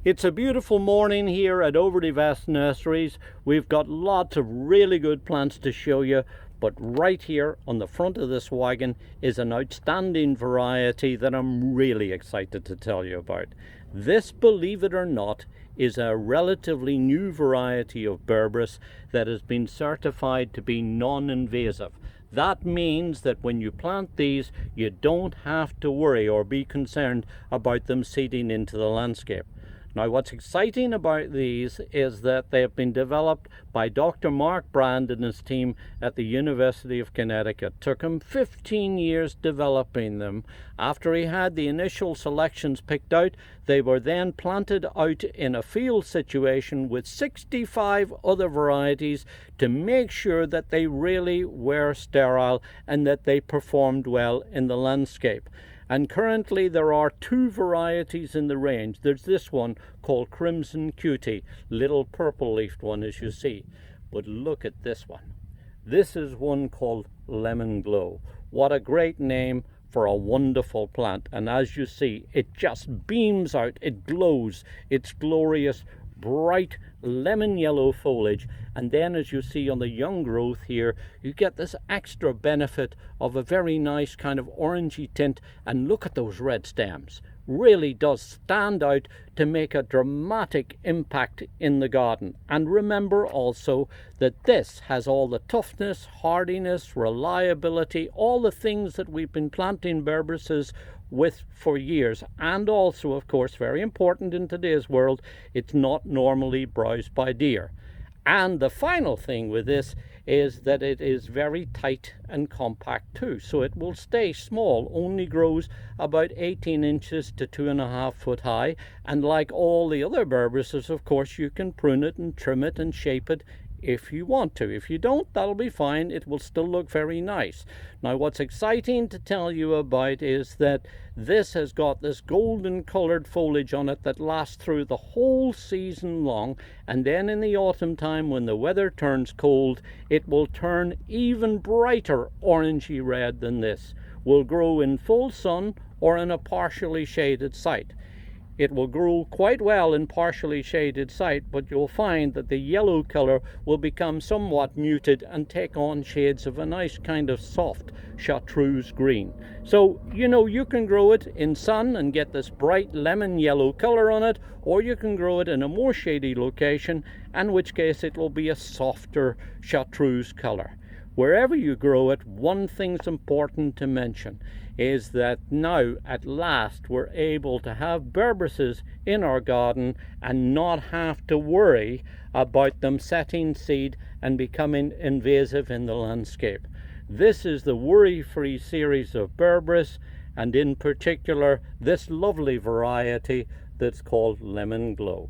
It's a beautiful morning here at Overdevest Nurseries. We've got lots of really good plants to show you, but right here on the front of this wagon is an outstanding variety that I'm really excited to tell you about. This, believe it or not, is a relatively new variety of Berberis that has been certified to be non-invasive. That means that when you plant these, you don't have to worry or be concerned about them seeding into the landscape. Now, what's exciting about these is that they have been developed by Dr. Mark Brand and his team at the University of Connecticut. It took him 15 years developing them. After he had the initial selections picked out, they were then planted out in a field situation with 65 other varieties to make sure that they really were sterile and that they performed well in the landscape. And currently there are two varieties in the range. There's this one called Crimson Cutie, little purple leafed one as you see. But look at this one. This is one called Lemon Glow. What a great name for a wonderful plant. And as you see, it just beams out, it glows, it's glorious, bright lemon yellow foliage. And then as you see on the young growth here, you get this extra benefit of a very nice kind of orangey tint. And look at those red stems, really does stand out to make a dramatic impact in the garden. And remember also that this has all the toughness, hardiness, reliability, all the things that we've been planting Berberises with for years. And also, of course, very important in today's world, it's not normally browsed by deer. And the final thing with this is that it is very tight and compact too, so it will stay small, only grows about 18 inches to 2.5 foot high. And like all the other Berberises, of course, you can prune it and trim it and shape it if you want to. If you don't, that'll be fine. It will still look very nice. Now, what's exciting to tell you about is that this has got this golden colored foliage on it that lasts through the whole season long, and then in the autumn time when the weather turns cold, it will turn even brighter orangey red than this. Will grow in full sun or in a partially shaded site. It will grow quite well in partially shaded site, but you'll find that the yellow color will become somewhat muted and take on shades of a nice kind of soft chartreuse green. So, you can grow it in sun and get this bright lemon yellow color on it, or you can grow it in a more shady location, in which case it will be a softer chartreuse color. Wherever you grow it, one thing's important to mention is that now at last we're able to have Berberises in our garden and not have to worry about them setting seed and becoming invasive in the landscape. This is the worry-free series of Berberis, and in particular this lovely variety that's called Lemon Glow.